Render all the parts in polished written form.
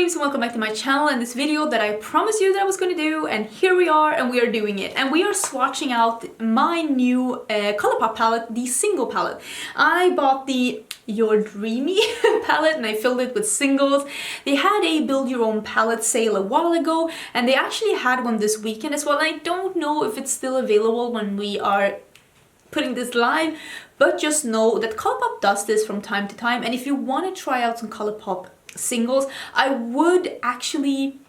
dreams, and welcome back to my channel and this video that I promised you that I was going to do, and here we are and we are doing it. And we are swatching out my new Colourpop palette, the single palette. I bought the Your Dreamy palette and I filled it with singles. They had a build your own palette sale a while ago and they actually had one this weekend as well. And I don't know if it's still available when we are putting this live, but just know that Colourpop does this from time to time. And if you want to try out some Colourpop singles, I would actually,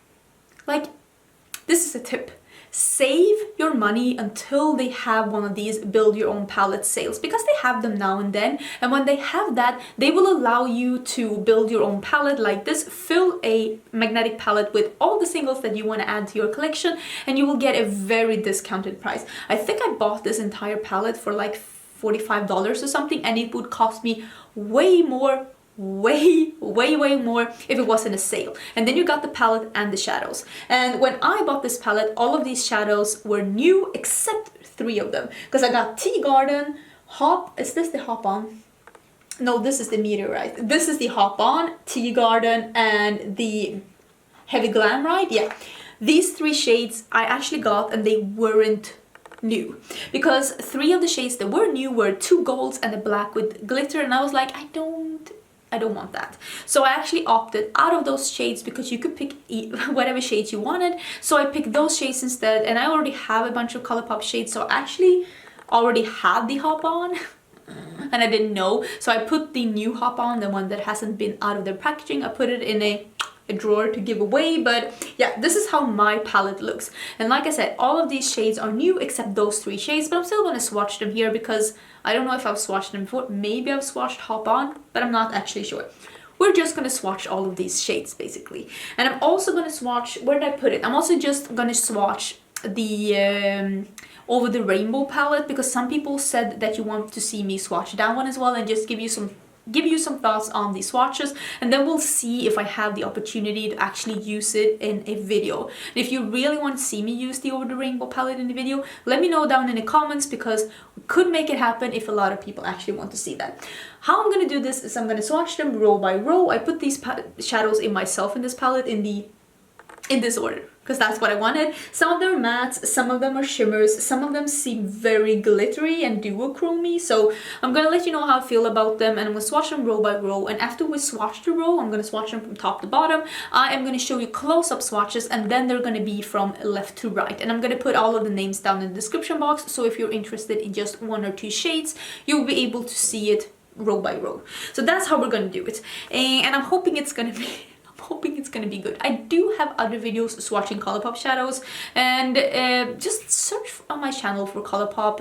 this is a tip, save your money until they have one of these build your own palette sales, because they have them now and then, and when they have that, they will allow you to build your own palette like this, fill a magnetic palette with all the singles that you want to add to your collection, and you will get a very discounted price. I think I bought this entire palette for like $45 or something, and it would cost me way more, way more if it wasn't a sale. And then you got the palette and the shadows. And when I bought this palette, all of these shadows were new except 3 of them, because I got Tea Garden, is this the Hop On? No, this is the Meteorite. This is the Hop On, Tea Garden, and the Heavy Glam Ride. Yeah, these 3 shades I actually got and they weren't new, because 3 of the shades that were new were 2 golds and a black with glitter, and I was like, I don't want that. So I actually opted out of those shades because you could pick whatever shades you wanted. So I picked those shades instead, and I already have a bunch of Colourpop shades, so I actually already had the Hop On and I didn't know. So I put the new Hop On, the one that hasn't been out of their packaging, I put it in a drawer to give away. But yeah, this is how my palette looks. And like I said, all of these shades are new except those 3 shades, but I'm still going to swatch them here because I don't know if I've swatched them before. Maybe I've swatched Hop On, but I'm not actually sure. We're just going to swatch all of these shades basically. And I'm also going to swatch, where did I put it? I'm also just going to swatch the Over the Rainbow palette, because some people said that you want to see me swatch that one as well and just give you some thoughts on the swatches, and then we'll see if I have the opportunity to actually use it in a video. And if you really want to see me use the Over the Rainbow palette in the video, let me know down in the comments, because we could make it happen if a lot of people actually want to see that. How I'm going to do this is I'm going to swatch them row by row. I put these shadows in myself in this palette in this order, because that's what I wanted. Some of them are mattes, some of them are shimmers, some of them seem very glittery and duochrome-y, so I'm gonna let you know how I feel about them, and I'm gonna swatch them row by row. And after we swatch the row, I'm gonna swatch them from top to bottom. I am gonna show you close-up swatches, and then they're gonna be from left to right. And I'm gonna put all of the names down in the description box, so if you're interested in just 1 or 2 shades, you'll be able to see it row by row. So that's how we're gonna do it, and I'm hoping it's gonna be good. I do have other videos swatching Colourpop shadows, and just search on my channel for Colourpop.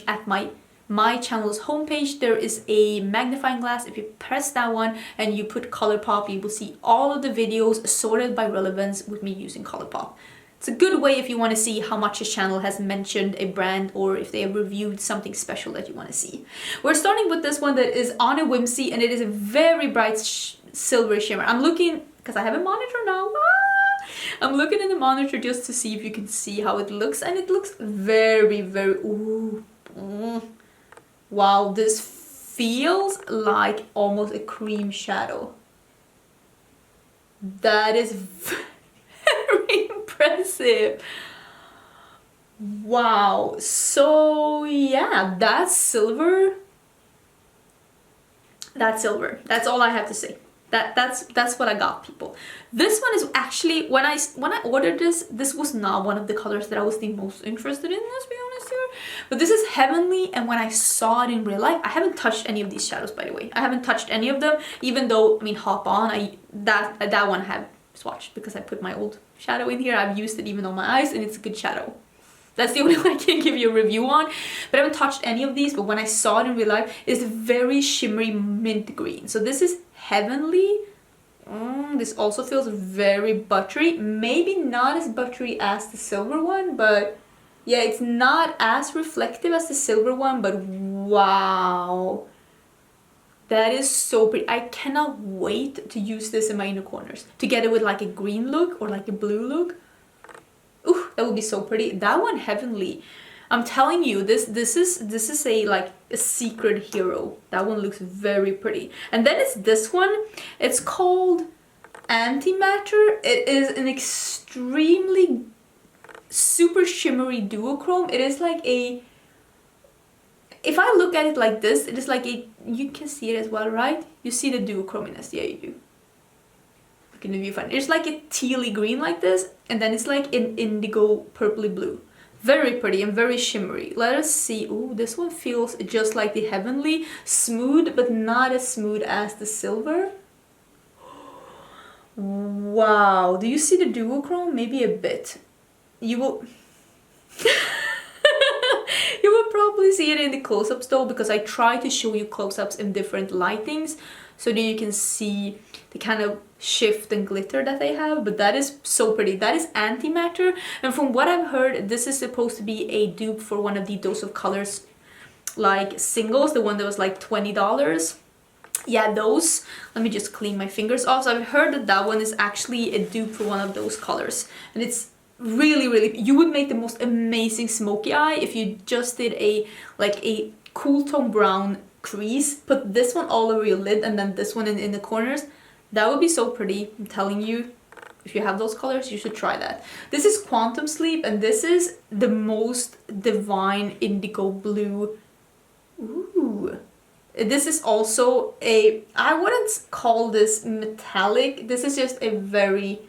At my channel's homepage there is a magnifying glass. If you press that one and you put Colourpop, you will see all of the videos sorted by relevance with me using Colourpop. It's a good way if you want to see how much a channel has mentioned a brand, or if they have reviewed something special that you want to see. We're starting with this one that is on A Whimsy, and it is a very bright silver shimmer. I'm looking, because I have a monitor now, I'm looking in the monitor just to see if you can see how it looks, and it looks very, wow, this feels like almost a cream shadow. That is very impressive. Wow. So yeah, that's silver. That's silver. That's all I have to say. That's what I got, people. This one is actually, when I ordered this was not one of the colors that I was the most interested in, let's be honest here. But this is Heavenly, and when I saw it in real life, I haven't touched any of these shadows, by the way. I haven't touched any of them, even though, I mean, Hop On, that one I have swatched because I put my old shadow in here. I've used it even on my eyes, and it's a good shadow. That's the only one I can give you a review on, but I haven't touched any of these. But when I saw it in real life, it's very shimmery mint green. So this is Heavenly. This also feels very buttery. Maybe not as buttery as the silver one, but yeah, it's not as reflective as the silver one, but wow. That is so pretty. I cannot wait to use this in my inner corners, together with like a green look or like a blue look. Ooh, that would be so pretty. That one, Heavenly. I'm telling you, this is a secret hero. That one looks very pretty. And then it's this one. It's called Antimatter. It is an extremely super shimmery duochrome. It is like a, if I look at it like this, it is like a, you can see it as well, right? You see the duochrominess, yeah you do. Look in the viewfinder. It's like a tealy green like this, and then it's like an indigo purpley blue. Very pretty and very shimmery. Let us see. Ooh, this one feels just like the Heavenly. Smooth, but not as smooth as the silver. Wow. Do you see the duochrome? Maybe a bit. You will... You will probably see it in the close-ups though, because I try to show you close-ups in different lightings so that you can see the kind of shift and glitter that they have. But that is so pretty. That is Antimatter, and from what I've heard, this is supposed to be a dupe for one of the Dose of Colors like singles, the one that was like $20. Yeah, those. Let me just clean my fingers off. So I've heard that that one is actually a dupe for one of those colors, and it's really, you would make the most amazing smoky eye if you just did a like a cool tone brown crease, put this one all over your lid and then this one in the corners. That would be so pretty. I'm telling you, if you have those colors, you should try that. This is Quantum Sleep, and this is the most divine indigo blue. Ooh. This is also a, I wouldn't call this metallic. This is just a very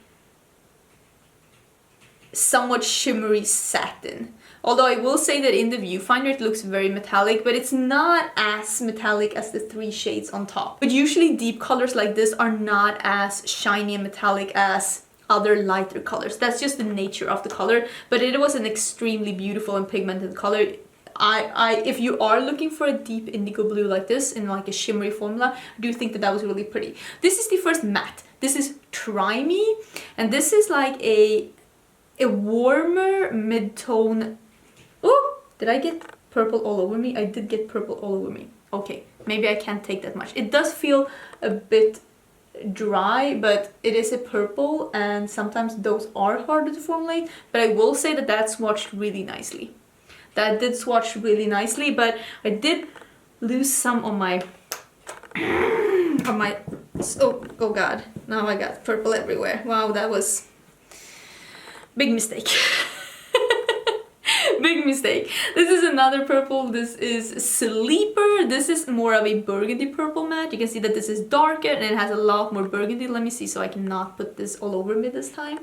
somewhat shimmery satin. Although I will say that in the viewfinder it looks very metallic, but it's not as metallic as the 3 shades on top. But usually deep colors like this are not as shiny and metallic as other lighter colors. That's just the nature of the color, but it was an extremely beautiful and pigmented color. If you are looking for a deep indigo blue like this in like a shimmery formula, I do think that that was really pretty. This is the first matte. This is Try Me, and this is like a warmer mid-tone. Oh, did I get purple all over me? I did get purple all over me. Okay, maybe I can't take that much. It does feel a bit dry, but it is a purple, and sometimes those are harder to formulate. But I will say that that swatched really nicely. That did swatch really nicely, but I did lose some on my oh god, now I got purple everywhere. Wow, that was big mistake. Big mistake. This is another purple. This is Sleeper. This is more of a burgundy purple matte. You can see that this is darker and it has a lot more burgundy. Let me see so I cannot put this all over me this time.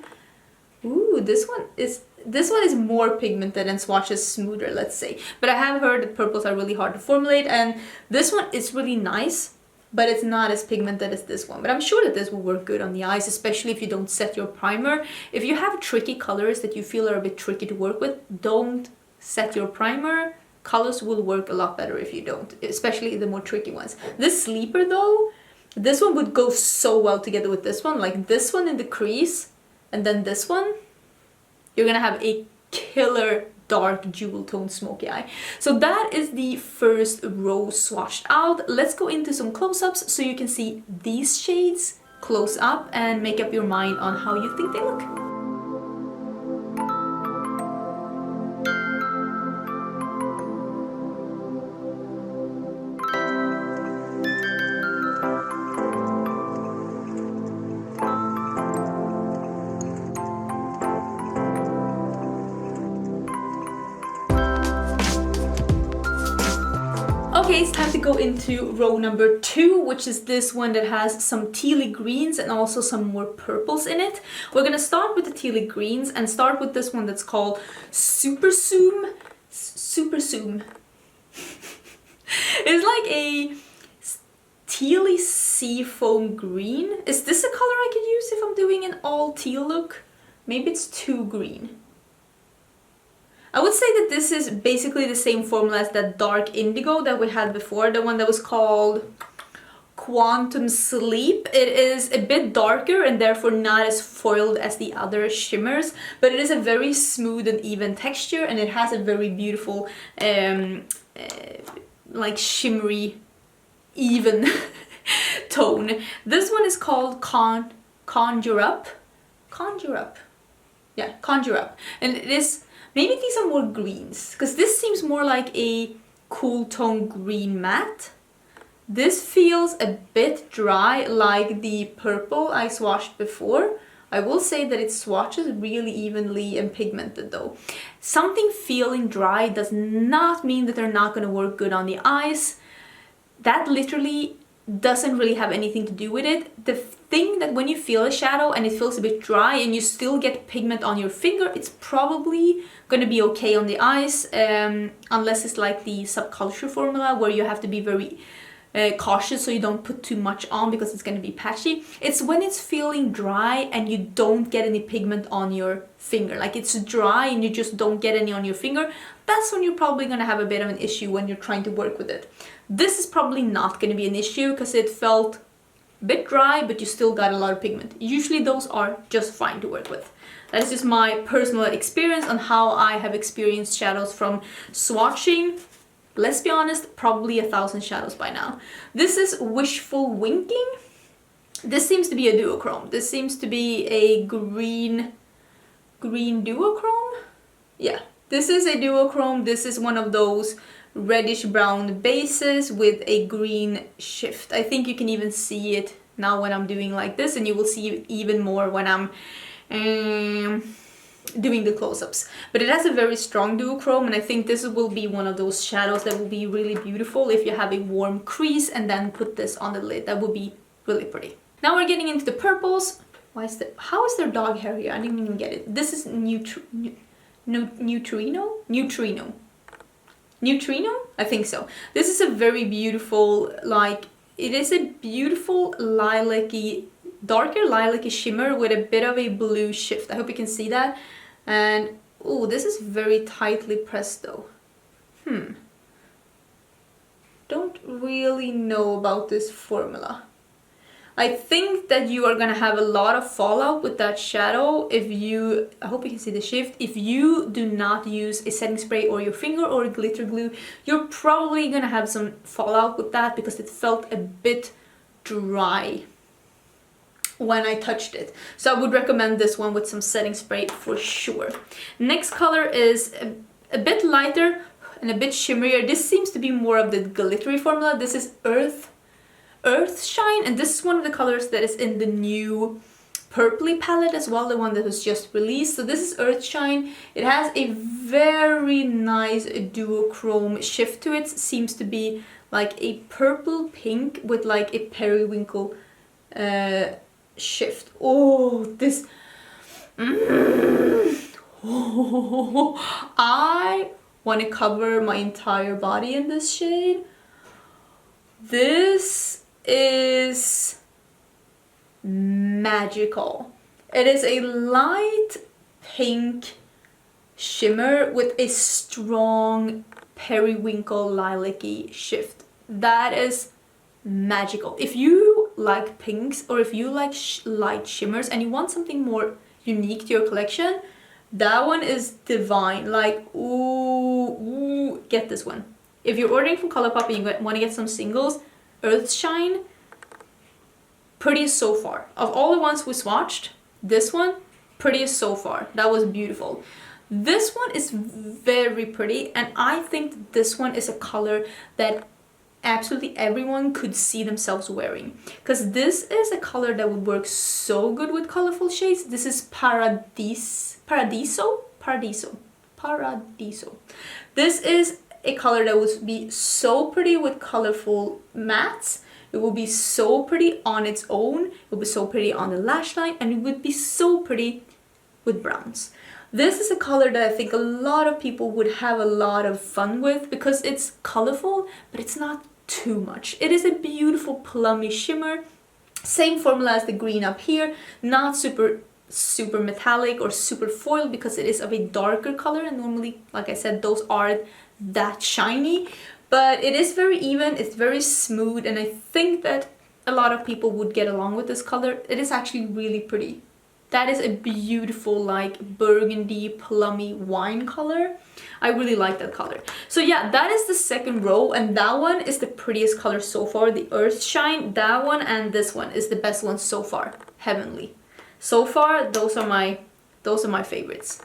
Ooh, this one is more pigmented and swatches smoother, let's say. But I have heard that purples are really hard to formulate, and this one is really nice, but it's not as pigmented as this one. But I'm sure that this will work good on the eyes, especially if you don't set your primer. If you have tricky colors that you feel are a bit tricky to work with, don't set your primer. Colors will work a lot better if you don't, especially the more tricky ones. This Sleeper though, this one would go so well together with this one. Like this one in the crease, and then this one, you're gonna have a killer dark jewel tone smoky eye. So that is the first row swatched out. Let's go into some close-ups so you can see these shades close up and make up your mind on how you think they look. Okay, it's time to go into row number 2, which is this one that has some tealy greens and also some more purples in it. We're gonna start with the tealy greens and start with this one that's called Superzoom. Superzoom. It's like a tealy seafoam green. Is this a color I could use if I'm doing an all teal look? Maybe it's too green. I would say that this is basically the same formula as that dark indigo that we had before, the one that was called Quantum Sleep. It is a bit darker and therefore not as foiled as the other shimmers, but it is a very smooth and even texture, and it has a very beautiful like shimmery even tone. This one is called Conjour Up. Conjour Up. Yeah, Conjour Up. And it is, maybe these are more greens, because this seems more like a cool tone green matte. This feels a bit dry, like the purple I swatched before. I will say that it swatches really evenly and pigmented though. Something feeling dry does not mean that they're not going to work good on the eyes. That literally doesn't really have anything to do with it. The thing that when you feel a shadow and it feels a bit dry and you still get pigment on your finger, it's probably going to be okay on the eyes, unless it's like the Subculture formula where you have to be very cautious so you don't put too much on because it's going to be patchy. It's when it's feeling dry and you don't get any pigment on your finger, like it's dry and you just don't get any on your finger, that's when you're probably going to have a bit of an issue when you're trying to work with it. This is probably not going to be an issue because it felt a bit dry but you still got a lot of pigment. Usually those are just fine to work with. That is just my personal experience on how I have experienced shadows from swatching. Let's be honest, probably 1,000 shadows by now. This is Wishful Winking. This seems to be a duochrome. This seems to be a green duochrome. Yeah, this is a duochrome. This is one of those reddish brown bases with a green shift. I think you can even see it now when I'm doing like this, and you will see it even more when I'm doing the close-ups. But it has a very strong duochrome, and I think this will be one of those shadows that will be really beautiful if you have a warm crease and then put this on the lid. That would be really pretty. Now we're getting into the purples. How is there dog hair here? I didn't even get it. This is Neutrino? I think so. This is a very beautiful, like, it is a beautiful lilac-y, darker lilac-y shimmer with a bit of a blue shift. I hope you can see that. And, oh, this is very tightly pressed though. Don't really know about this formula. I think that you are gonna have a lot of fallout with that shadow if you, I hope you can see the shift, if you do not use a setting spray or your finger or a glitter glue, you're probably gonna have some fallout with that because it felt a bit dry when I touched it. So I would recommend this one with some setting spray for sure. Next color is a bit lighter and a bit shimmerier. This seems to be more of the glittery formula. This is Earthshine, and this is one of the colors that is in the new purpley palette as well, the one that was just released. So this is Earthshine. It has a very nice duochrome shift to it. It seems to be like a purple pink with like a periwinkle shift. Oh, this I want to cover my entire body in this shade. This is magical. It is a light pink shimmer with a strong periwinkle lilac-y shift. That is magical. If you like pinks or if you like light shimmers and you want something more unique to your collection, that one is divine. Like, ooh, get this one. If you're ordering from Colourpop and you want to get some singles, Earthshine, prettiest so far. Of all the ones we swatched, this one, prettiest so far. That was beautiful. This one is very pretty, and I think this one is a color that absolutely everyone could see themselves wearing. Because this is a color that would work so good with colorful shades. This is Paradiso. This is a color that would be so pretty with colorful mattes. It would be so pretty on its own. It would be so pretty on the lash line, and it would be so pretty with browns. This is a color that I think a lot of people would have a lot of fun with because it's colorful, but it's not too much. It is a beautiful plummy shimmer. Same formula as the green up here, not super metallic or super foil because it is of a darker color, and normally, like I said, those aren't that shiny, but it is very even, it's very smooth, and I think that a lot of people would get along with this color. It is actually really pretty. That is a beautiful, like, burgundy plummy wine color. I really like that color. So yeah, that is the second row, and that one is the prettiest color so far. The Earthshine, that one and this one is the best one so far. Heavenly. So far, those are my favorites.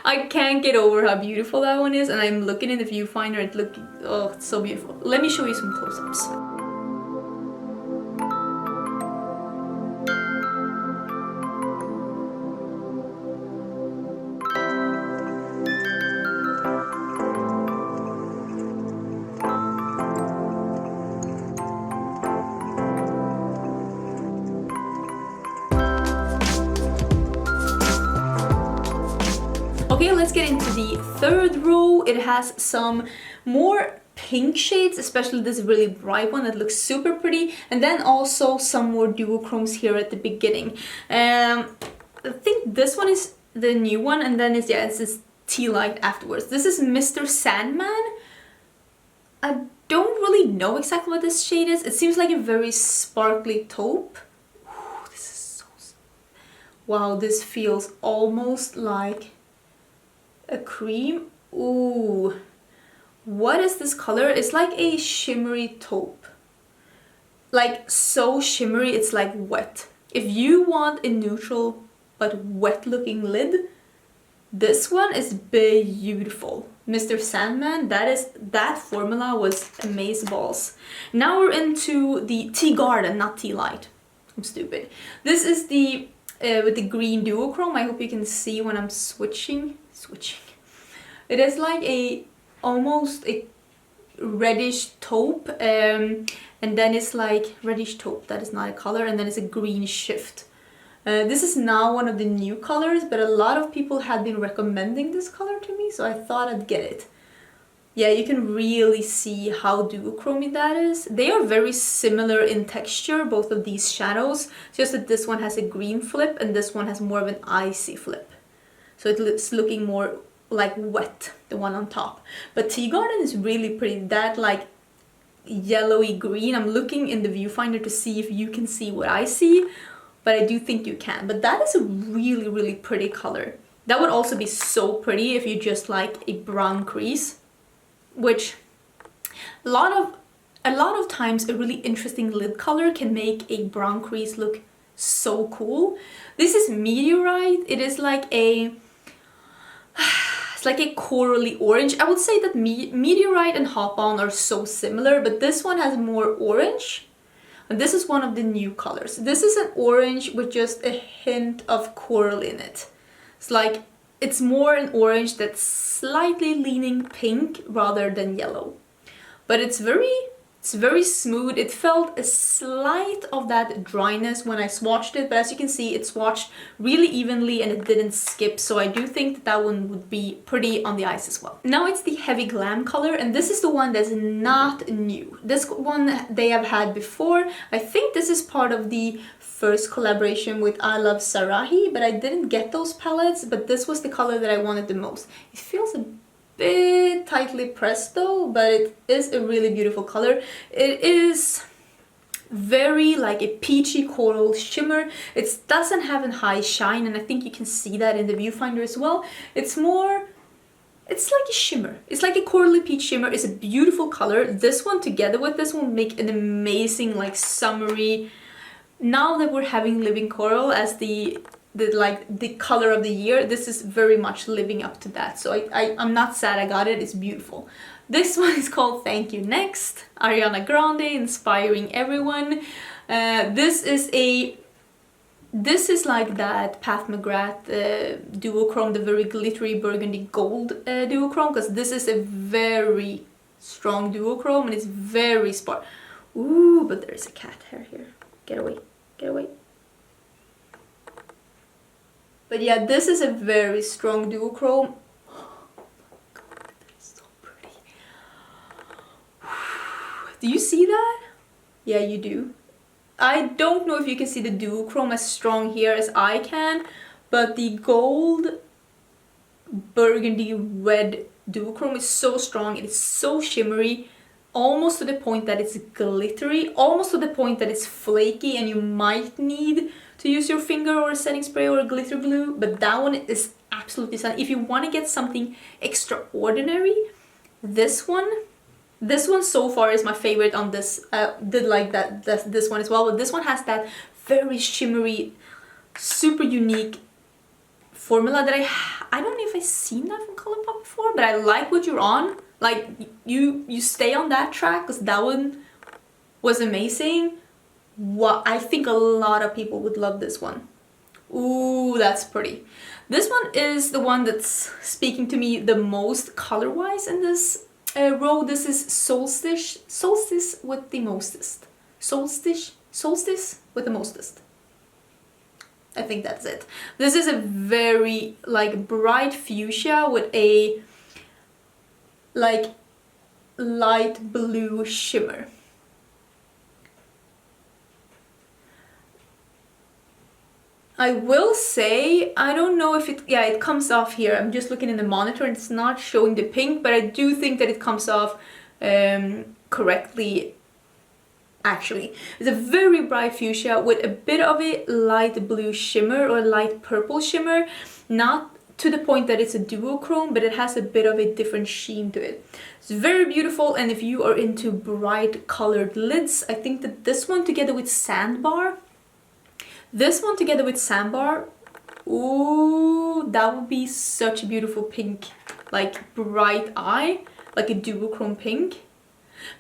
I can't get over how beautiful that one is, and I'm looking in the viewfinder and looking, oh, it's so beautiful. Let me show you some close-ups. Okay, let's get into the third row. It has some more pink shades, especially this really bright one that looks super pretty, and then also some more duochromes here at the beginning. I think this one is the new one, and then it's this tea light afterwards. This is Mr. Sandman. I don't really know exactly what this shade is. It seems like a very sparkly taupe. Ooh, this is so... Wow, this feels almost like a cream. Ooh, what is this color? It's like a shimmery taupe, like so shimmery it's like wet. If you want a neutral but wet looking lid, this one is beautiful. Mr. Sandman, that formula was amazeballs. Now we're into the Tea Garden, not Tea Light. I'm stupid. This is the with the green duochrome. I hope you can see when I'm switching. It is like almost a reddish taupe, and then it's like reddish taupe, that is not a color, and then it's a green shift. This is now one of the new colors, but a lot of people had been recommending this color to me, so I thought I'd get it. Yeah, you can really see how duochromy that is. They are very similar in texture, both of these shadows, just that this one has a green flip and this one has more of an icy flip. So it's looking more like wet, the one on top. But Tea Garden is really pretty. That like yellowy green, I'm looking in the viewfinder to see if you can see what I see, but I do think you can. But that is a really, really pretty color. That would also be so pretty if you just like a brown crease, which a lot of times a really interesting lid color can make a brown crease look so cool. This is Meteorite. It is like it's like a corally orange. I would say that Meteorite and Hop On are so similar, but this one has more orange. And this is one of the new colors. This is an orange with just a hint of coral in it. It's like, it's more an orange that's slightly leaning pink rather than yellow. But it's very smooth. It felt a slight of that dryness when I swatched it, but as you can see, it swatched really evenly and it didn't skip, so I do think that that one would be pretty on the eyes as well. Now it's the Heavy Glam color, and this is the one that's not new. This one they have had before. I think this is part of the first collaboration with I Love Sarahi, but I didn't get those palettes, but this was the color that I wanted the most. It feels a bit tightly pressed though, but it is a really beautiful color. It is very like a peachy coral shimmer. It doesn't have a high shine, and I think you can see that in the viewfinder as well. It's like a shimmer. It's like a corally peach shimmer. It's a beautiful color. This one together with this one make an amazing like summery. Now that we're having living coral as the color of the year, this is very much living up to that. So I'm not sad I got it. It's beautiful. This one is called Thank You Next. Ariana Grande, inspiring everyone. This is like that Pat McGrath duochrome, the very glittery burgundy gold duochrome, because this is a very strong duochrome and it's very spark. Ooh, but there's a cat hair here. Get away, get away. But yeah, this is a very strong duochrome. Oh my god, that is so pretty. Do you see that? Yeah, you do. I don't know if you can see the duochrome as strong here as I can, but the gold burgundy red duochrome is so strong. It is so shimmery, almost to the point that it's glittery, almost to the point that it's flaky and you might need to use your finger or a setting spray or a glitter glue, but that one is absolutely stunning. If you want to get something extraordinary, this one so far is my favorite on this. Did like this one as well, but this one has that very shimmery, super unique formula that I don't know if I've seen that from Colourpop before, but I like what you're on. Like, you stay on that track, because that one was amazing. I think a lot of people would love this one. Ooh, that's pretty. This one is the one that's speaking to me the most color-wise in this row. This is Solstice with the mostest. Solstice with the mostest. I think that's it. This is a very like bright fuchsia with a like light blue shimmer. I will say, I don't know if it comes off here. I'm just looking in the monitor and it's not showing the pink, but I do think that it comes off correctly. Actually, it's a very bright fuchsia with a bit of a light blue shimmer or light purple shimmer. Not to the point that it's a duochrome, but it has a bit of a different sheen to it. It's very beautiful, and if you are into bright colored lids, I think that this one together with Sandbar, ooh, that would be such a beautiful pink, like bright eye, like a duochrome pink.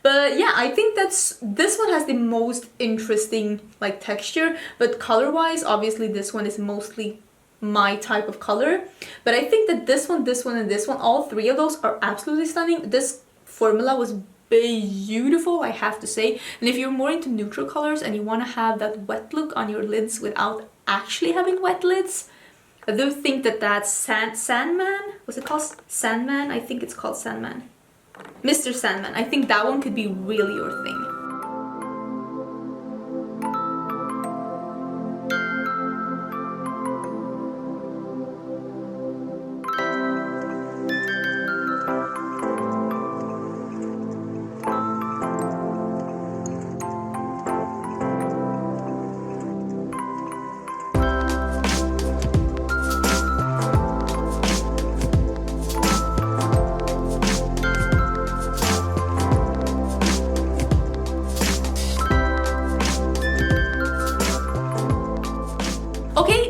But yeah, I think this one has the most interesting like texture, but color wise, obviously this one is mostly my type of color. But I think that this one, and this one, all three of those are absolutely stunning. This formula was beautiful, I have to say. And if you're more into neutral colors and you want to have that wet look on your lids without actually having wet lids, I do think that Sandman, what's it called? Sandman? I think it's called Sandman. Mr. Sandman. I think that one could be really your thing.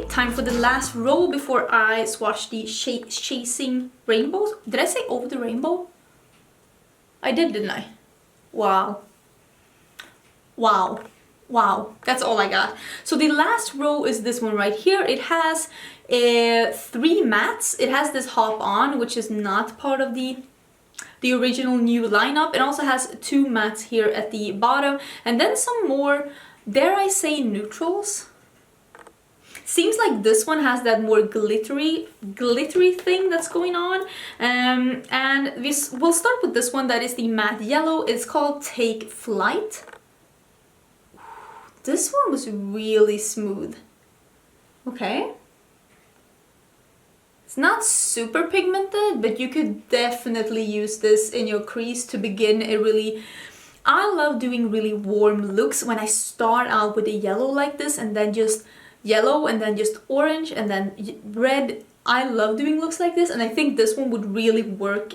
Time for the last row before I swatch the Chasing Rainbows. Did I say Over the Rainbow? I did, didn't I? Wow. Wow. Wow. That's all I got. So the last row is this one right here. It has 3 mattes. It has this Hop On, which is not part of the original new lineup. It also has 2 mattes here at the bottom. And then some more, dare I say, neutrals. Seems like this one has that more glittery thing that's going on. And we'll start with this one that is the matte yellow. It's called Take Flight. This one was really smooth. Okay. It's not super pigmented, but you could definitely use this in your crease to begin a really... I love doing really warm looks when I start out with a yellow like this and then just yellow and then just orange and then red. I love doing looks like this, and I think this one would really work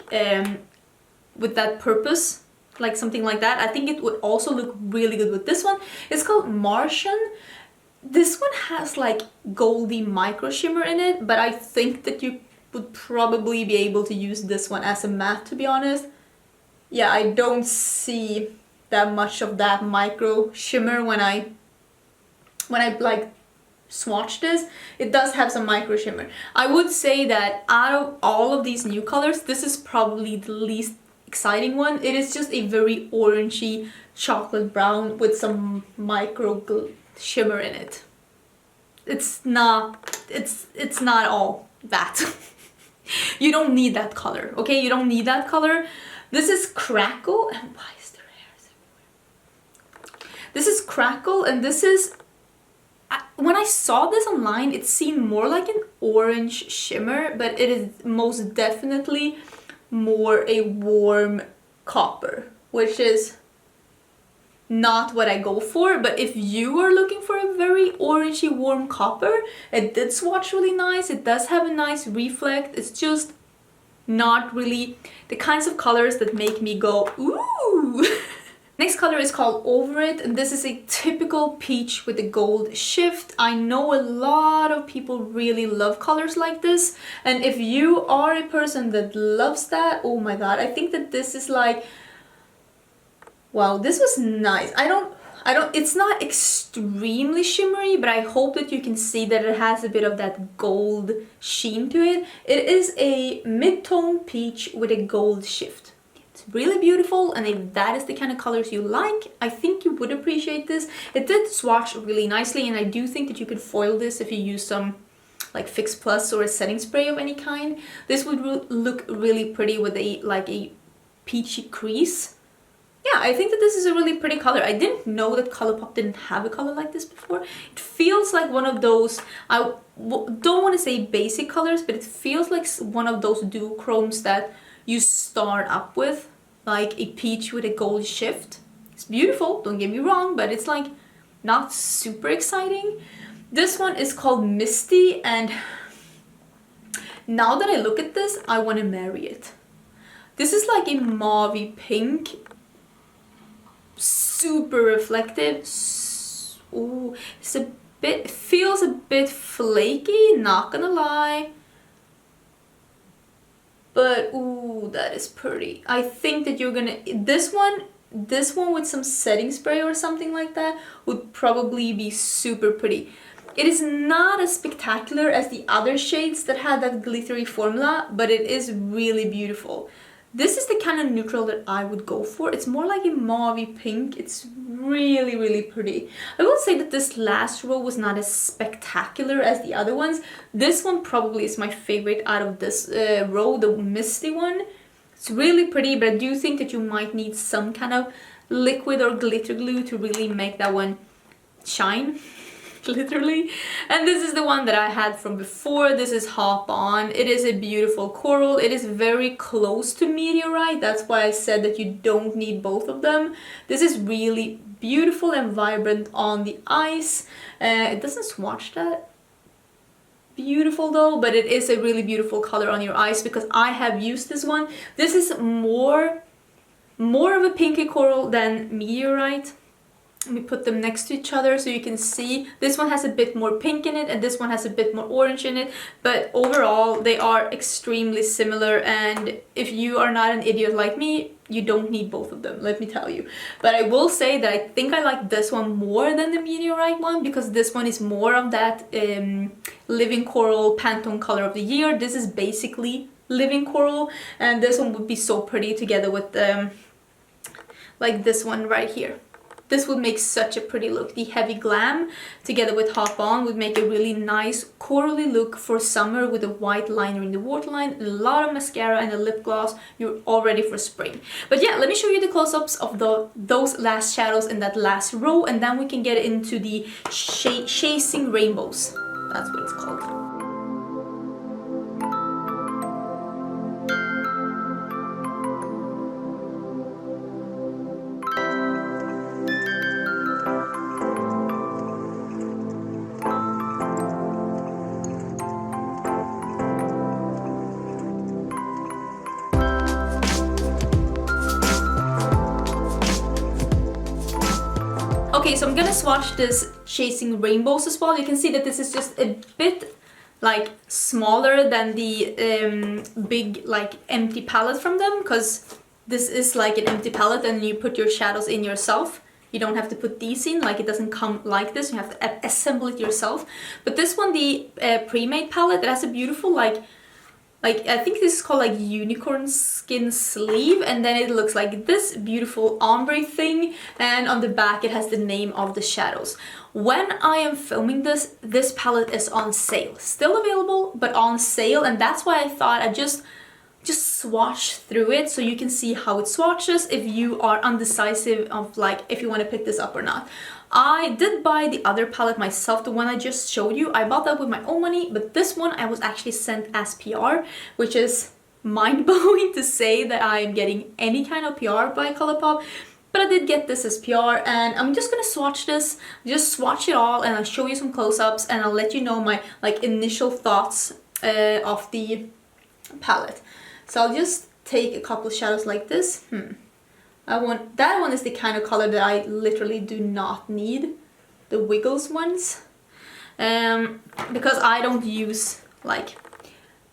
with that purpose, like something like that. I think it would also look really good with this one. It's called Martian. This one has like goldy micro shimmer in it, but I think that you would probably be able to use this one as a matte, to be honest. Yeah, I don't see that much of that micro shimmer when I like swatch this. It does have some micro shimmer. I would say that out of all of these new colors, this is probably the least exciting one. It is just a very orangey chocolate brown with some micro shimmer in it. It's not all that. You don't need that color, okay? You don't need that color. This is Crackle, and why is there hairs everywhere? This is Crackle, and this is... when I saw this online, it seemed more like an orange shimmer, but it is most definitely more a warm copper, which is not what I go for. But if you are looking for a very orangey warm copper, it did swatch really nice. It does have a nice reflect. It's just not really the kinds of colors that make me go, ooh. Next color is called Over It, and this is a typical peach with a gold shift. I know a lot of people really love colors like this, and if you are a person that loves that, oh my god, I think that this is like, wow, this was nice. It's not extremely shimmery, but I hope that you can see that it has a bit of that gold sheen to it. It is a mid-tone peach with a gold shift. It's really beautiful, and if that is the kind of colors you like, I think you would appreciate this. It did swatch really nicely, and I do think that you could foil this if you use some like Fix Plus or a setting spray of any kind. This would look really pretty with a peachy crease. Yeah, I think that this is a really pretty color. I didn't know that Colourpop didn't have a color like this before. It feels like one of those, I don't want to say basic colors, but it feels like one of those duochromes that you start up with, like a peach with a gold shift. It's beautiful, don't get me wrong, but it's like not super exciting. This one is called Misty, and now that I look at this, I want to marry it. This is like a mauvey pink, super reflective. Ooh, it's a bit, feels a bit flaky, not gonna lie. But ooh, that is pretty. I think that you're gonna, this one with some setting spray or something like that would probably be super pretty. It is not as spectacular as the other shades that had that glittery formula, but it is really beautiful. This is the kind of neutral that I would go for. It's more like a mauvey pink. It's really, really pretty. I will say that this last row was not as spectacular as the other ones. This one probably is my favorite out of this row, the Misty one. It's really pretty, but I do think that you might need some kind of liquid or glitter glue to really make that one shine. Literally. And this is the one that I had from before. This is Hop On. It is a beautiful coral. It is very close to Meteorite. That's why I said that you don't need both of them. This is really beautiful and vibrant on the ice. It doesn't swatch that beautiful though, but it is a really beautiful color on your eyes because I have used this one. This is more of a pinky coral than Meteorite. Let me put them next to each other so you can see. This one has a bit more pink in it and this one has a bit more orange in it, but overall they are extremely similar, and if you are not an idiot like me, you don't need both of them, let me tell you. But I will say that I think I like this one more than the Meteorite one because this one is more of that living coral Pantone color of the year. This is basically living coral, and this one would be so pretty together with like this one right here. This would make such a pretty look. The heavy glam together with Hop On would make a really nice corally look for summer with a white liner in the waterline, a lot of mascara and a lip gloss. You're all ready for spring. But yeah, let me show you the close-ups of those last shadows in that last row, and then we can get into the Chasing Rainbows. That's what it's called. Okay, so I'm gonna swatch this Chasing Rainbows as well. You can see that this is just a bit like smaller than the big like empty palette from them, because this is like an empty palette and you put your shadows in yourself. You don't have to put these in, like it doesn't come like this, you have to assemble it yourself. But this one, the pre-made palette, it has a beautiful like I think this is called like unicorn skin sleeve, and then it looks like this beautiful ombre thing, and on the back it has the name of the shadows. When I am filming this, this palette is on sale. Still available, but on sale, and that's why I thought I'd just swatch through it so you can see how it swatches if you are undecisive of like if you want to pick this up or not. I did buy the other palette myself, the one I just showed you. I bought that with my own money, but this one I was actually sent as PR, which is mind-blowing to say that I am getting any kind of PR by Colourpop. But I did get this as PR, and I'm just gonna swatch this, just swatch it all, and I'll show you some close-ups, and I'll let you know my like initial thoughts of the palette. So I'll just take a couple shadows like this. That one is the kind of color that I literally do not need, the Wiggles ones, because I don't use like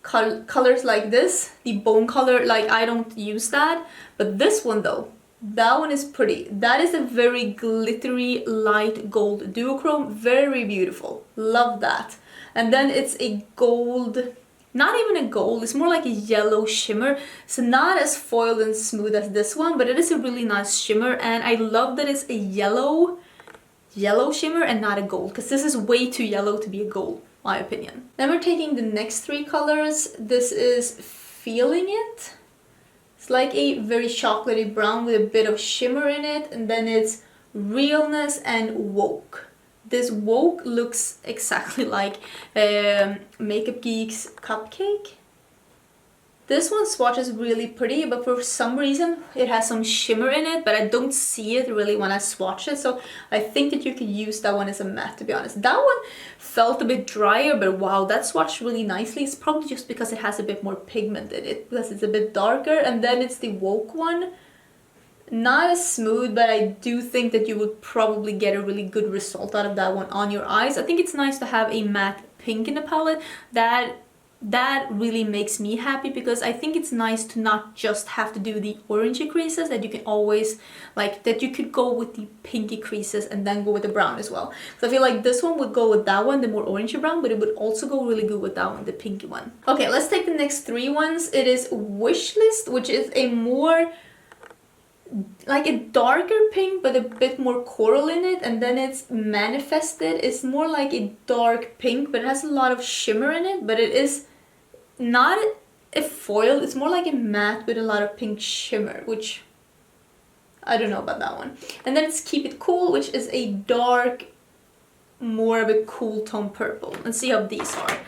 colors like this, the bone color, like I don't use that. But this one though, that one is pretty. That is a very glittery light gold duochrome, very beautiful, love that. And then it's a gold, not even a gold, it's more like a yellow shimmer. So not as foiled and smooth as this one, but it is a really nice shimmer, and I love that it's a yellow shimmer and not a gold, because this is way too yellow to be a gold, my opinion. Then we're taking the next three colors. This is Feeling It. It's like a very chocolatey brown with a bit of shimmer in it, and then it's Realness and Woke. This Woke looks exactly like Makeup Geek's Cupcake. This one swatch is really pretty, but for some reason it has some shimmer in it, but I don't see it really when I swatch it, so I think that you could use that one as a matte, to be honest. That one felt a bit drier, but wow, that swatched really nicely. It's probably just because it has a bit more pigment in it, because it's a bit darker. And then it's the Woke one. Not as smooth, but I do think that you would probably get a really good result out of that one on your eyes. I think it's nice to have a matte pink in the palette. That really makes me happy, because I think it's nice to not just have to do the orangey creases, that you can always, like, that you could go with the pinky creases and then go with the brown as well. So I feel like this one would go with that one, the more orangey brown, but it would also go really good with that one, the pinky one. Okay, let's take the next three ones. It is Wishlist, which is a more, like a darker pink but a bit more coral in it, and then it's Manifested. It's more like a dark pink but it has a lot of shimmer in it, but it is not a foil, it's more like a matte with a lot of pink shimmer, which I don't know about that one. And then it's Keep It Cool, which is a dark, more of a cool tone purple. Let's see how these are.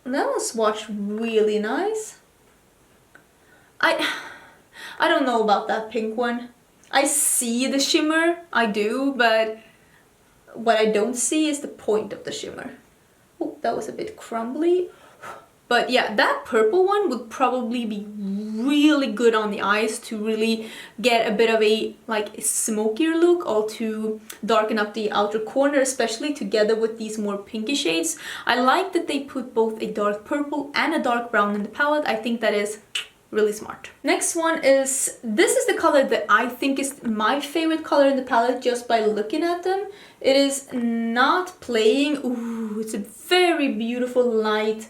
And that one swatched really nice. I don't know about that pink one. I see the shimmer, I do, but what I don't see is the point of the shimmer. Oh, that was a bit crumbly. But yeah, that purple one would probably be really good on the eyes to really get a bit of a like smokier look, or to darken up the outer corner, especially together with these more pinky shades. I like that they put both a dark purple and a dark brown in the palette. I think that is really smart. Next one is, this is the color that I think is my favorite color in the palette just by looking at them. It is Not Playing. Ooh, it's a very beautiful light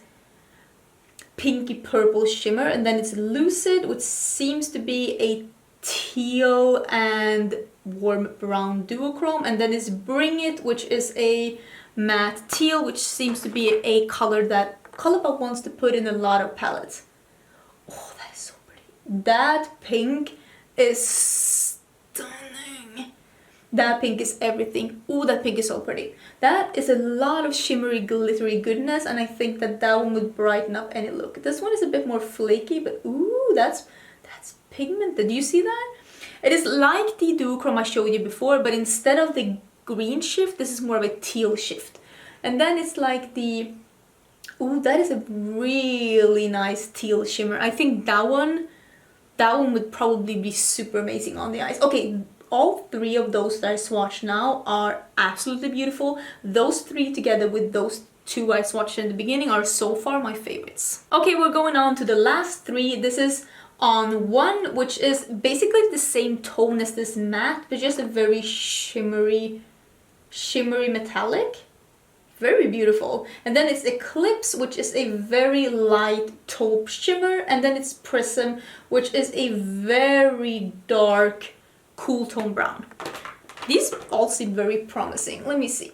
pinky purple shimmer, and then it's Lucid, which seems to be a teal and warm brown duochrome, and then it's Bring It, which is a matte teal, which seems to be a color that Colourpop wants to put in a lot of palettes. Oh, that is so pretty. That pink is stunning. That pink is everything. Ooh, that pink is so pretty. That is a lot of shimmery, glittery goodness, and I think that that one would brighten up any look. This one is a bit more flaky, but ooh, that's pigmented. Do you see that? It is like the duochrome I showed you before, but instead of the green shift, this is more of a teal shift. And then it's like the... Ooh, that is a really nice teal shimmer. I think that one would probably be super amazing on the eyes. Okay, all three of those that I swatched now are absolutely beautiful. Those three together with those two I swatched in the beginning are so far my favorites. Okay, we're going on to the last three. This is On One, which is basically the same tone as this matte, but just a very shimmery metallic. Very beautiful. And then it's Eclipse, which is a very light taupe shimmer, and then it's Prism, which is a very dark cool tone brown. These all seem very promising. Let me see.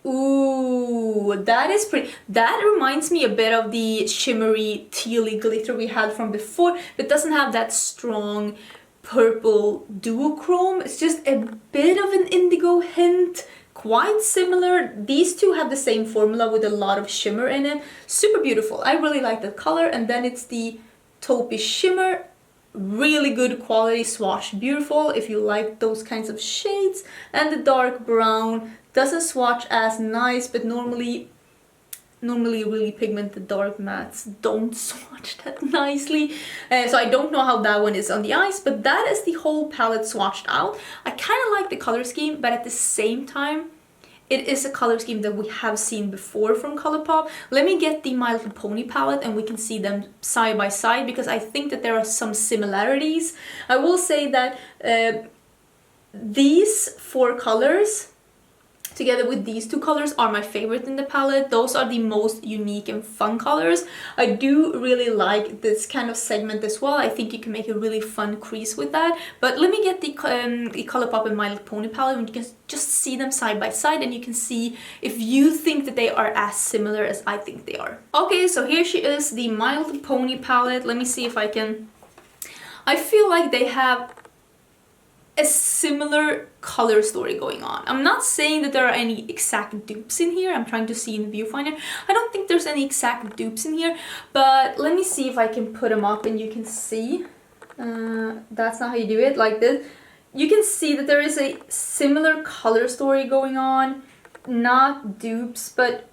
Ooh, that is pretty. That reminds me a bit of the shimmery tealy glitter we had from before. It doesn't have that strong purple duochrome. It's just a bit of an indigo hint. Quite similar. These two have the same formula with a lot of shimmer in it. Super beautiful. I really like that color. And then it's the taupey shimmer. Really good quality swatch. Beautiful if you like those kinds of shades. And the dark brown doesn't swatch as nice, but normally normally really pigmented dark mattes don't swatch that nicely. So I don't know how that one is on the eyes, but that is the whole palette swatched out. I kind of like the color scheme, but at the same time, it is a color scheme that we have seen before from Colourpop. Let me get the My Little Pony palette and we can see them side by side, because I think that there are some similarities. I will say that these 4 colors together with these 2 colors are my favorite in the palette. Those are the most unique and fun colors. I do really like this kind of segment as well. I think you can make a really fun crease with that. But let me get the Colourpop and My Little Pony palette, and you can just see them side by side, and you can see if you think that they are as similar as I think they are. Okay, so here she is, the My Little Pony palette. Let me see if I can... I feel like they have a similar color story going on. I'm not saying that there are any exact dupes in here. I'm trying to see in the viewfinder. I don't think there's any exact dupes in here, but let me see if I can put them up and you can see. That's not how you do it, like this. You can see that there is a similar color story going on. Not dupes, but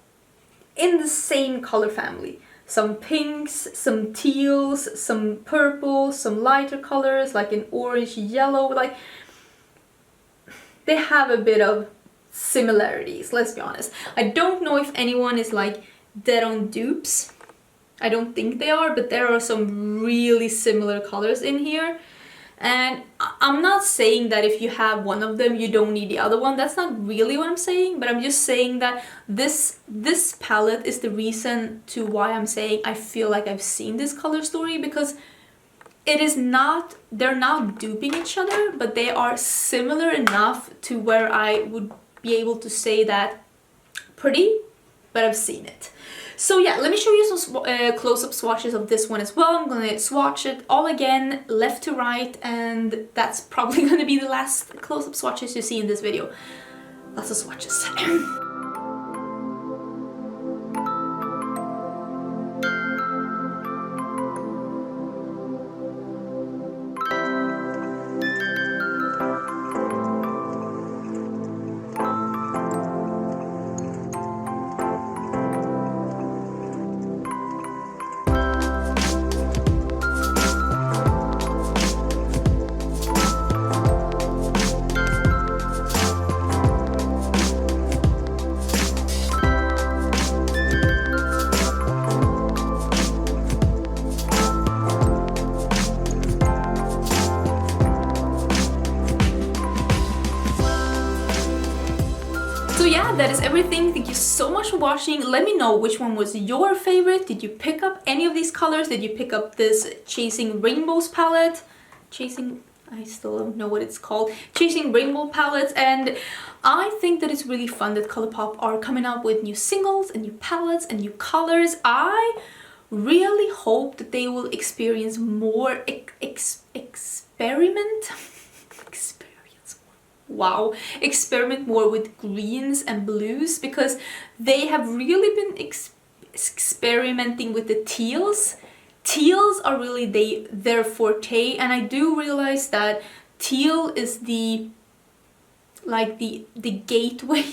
in the same color family. Some pinks, some teals, some purples, some lighter colors like an orange, yellow, like they have a bit of similarities, let's be honest. I don't know if anyone is like dead on dupes. I don't think they are, but there are some really similar colors in here. And I'm not saying that if you have one of them, you don't need the other one. That's not really what I'm saying, but I'm just saying that this palette is the reason to why I'm saying I feel like I've seen this color story, because it is not, they're not duping each other, but they are similar enough to where I would be able to say that pretty, but I've seen it. So yeah, let me show you some close-up swatches of this one as well. I'm gonna swatch it all again, left to right, and that's probably gonna be the last close-up swatches you see in this video. Lots of swatches. So yeah, that is everything. Thank you so much for watching. Let me know which one was your favorite. Did you pick up any of these colors? Did you pick up this Chasing Rainbows palette? I still don't know what it's called. Chasing Rainbow palette. And I think that it's really fun that Colourpop are coming out with new singles and new palettes and new colors. I really hope that they will experience more experiment more with greens and blues, because they have really been experimenting with the teals. Teals are really their forte, and I do realize that teal is the gateway.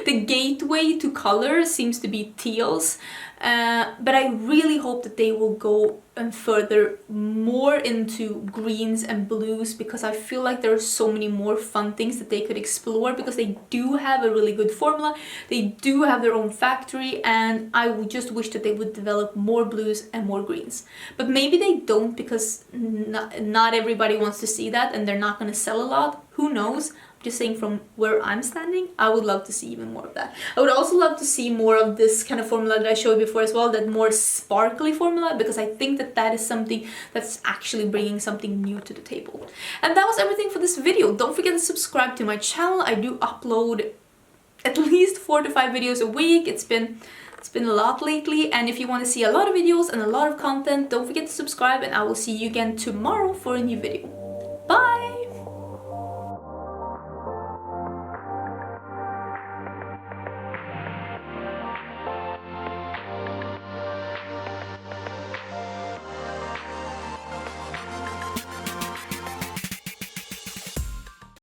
The gateway to color seems to be teals, but I really hope that they will go further more into greens and blues, because I feel like there are so many more fun things that they could explore, because they do have a really good formula, they do have their own factory, and I would just wish that they would develop more blues and more greens. But maybe they don't, because not everybody wants to see that and they're not going to sell a lot. Who knows? Just saying, from where I'm standing, I would love to see even more of that. I would also love to see more of this kind of formula that I showed before as well, that more sparkly formula, because I think that that is something that's actually bringing something new to the table. And that was everything for this video. Don't forget to subscribe to my channel. I do upload at least 4 to 5 videos a week. It's been a lot lately, and if you want to see a lot of videos and a lot of content, don't forget to subscribe, and I will see you again tomorrow for a new video. Bye!